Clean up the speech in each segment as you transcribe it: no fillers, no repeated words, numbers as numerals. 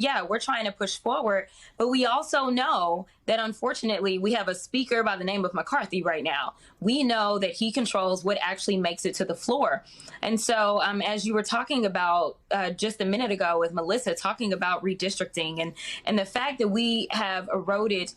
yeah, we're trying to push forward. But we also know that unfortunately we have a speaker by the name of McCarthy right now. We know that he controls what actually makes it to the floor. And so as you were talking about just a minute ago with Melissa talking about redistricting and the fact that we have eroded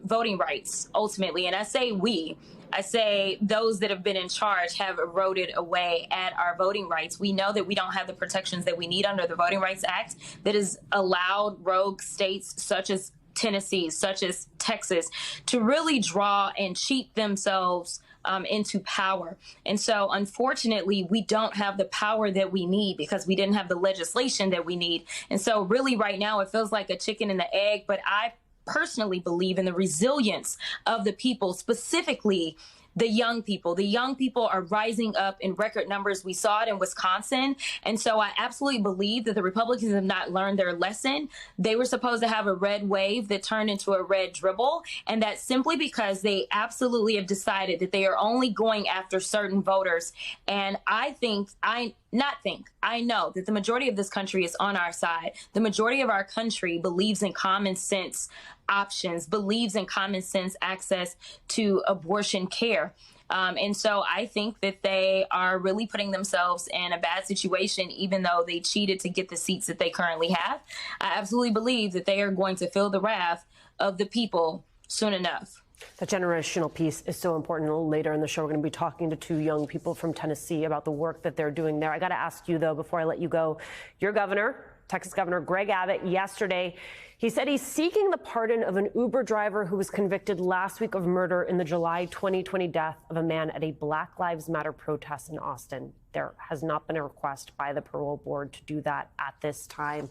voting rights ultimately, and I say those that have been in charge have eroded away at our voting rights. We know that we don't have the protections that we need under the Voting Rights Act that has allowed rogue states such as Tennessee, such as Texas, to really draw and cheat themselves into power. And so, unfortunately, we don't have the power that we need because we didn't have the legislation that we need. And so, really, right now, it feels like a chicken and the egg, but I personally believe in the resilience of the people, specifically the young people. The young people are rising up in record numbers. We saw it in Wisconsin. And so I absolutely believe that the Republicans have not learned their lesson. They were supposed to have a red wave that turned into a red dribble. And that's simply because they absolutely have decided that they are only going after certain voters. And I know that the majority of this country is on our side. The majority of our country believes in common sense options, believes in common sense access to abortion care. And so I think that they are really putting themselves in a bad situation, even though they cheated to get the seats that they currently have. I absolutely believe that they are going to feel the wrath of the people soon enough. The generational piece is so important. A little later in the show, we're going to be talking to two young people from Tennessee about the work that they're doing there. I got to ask you, though, before I let you go, your governor, Texas Governor Greg Abbott, yesterday, he said he's seeking the pardon of an Uber driver who was convicted last week of murder in the July 2020 death of a man at a Black Lives Matter protest in Austin. There has not been a request by the parole board to do that at this time.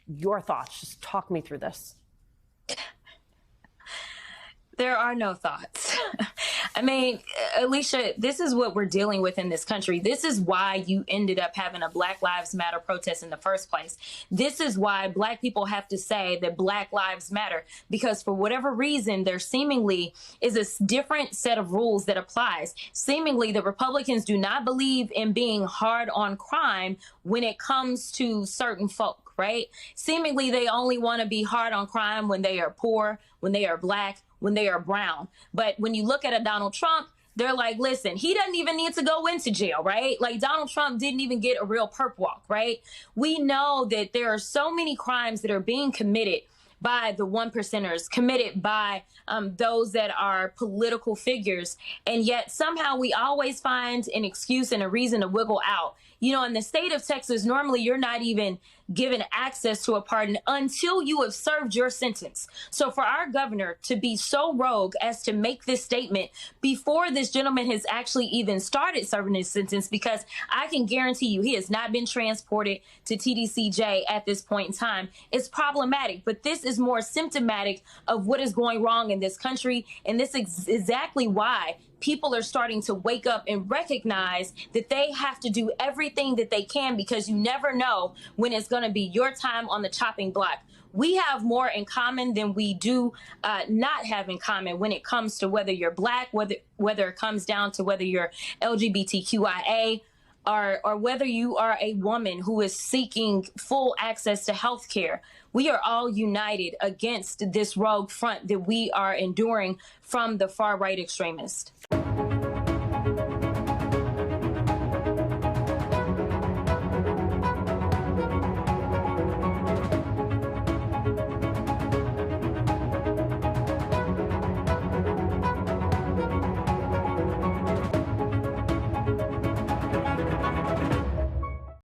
Your thoughts? Just talk me through this. There are no thoughts. I mean, Alicia, this is what we're dealing with in this country. This is why you ended up having a Black Lives Matter protest in the first place. This is why Black people have to say that Black Lives Matter, because for whatever reason, there seemingly is a different set of rules that applies. Seemingly, the Republicans do not believe in being hard on crime when it comes to certain folk, right? Seemingly, they only want to be hard on crime when they are poor, when they are Black, when they are brown. But when you look at a Donald Trump, they're like, listen, he doesn't even need to go into jail, right? Like Donald Trump didn't even get a real perp walk, right? We know that there are so many crimes that are being committed by the one percenters, committed by those that are political figures. And yet somehow we always find an excuse and a reason to wiggle out. You know, in the state of Texas, normally you're not even given access to a pardon until you have served your sentence. So for our governor to be so rogue as to make this statement before this gentleman has actually even started serving his sentence, because I can guarantee you he has not been transported to TDCJ at this point in time, is problematic. But this is more symptomatic of what is going wrong in this country. And this is exactly why people are starting to wake up and recognize that they have to do everything that they can, because you never know when it's going to be your time on the chopping block. We have more in common than we do not have in common when it comes to whether you're Black, whether it comes down to whether you're LGBTQIA, or whether you are a woman who is seeking full access to health care. We are all united against this rogue front that we are enduring from the far right extremists.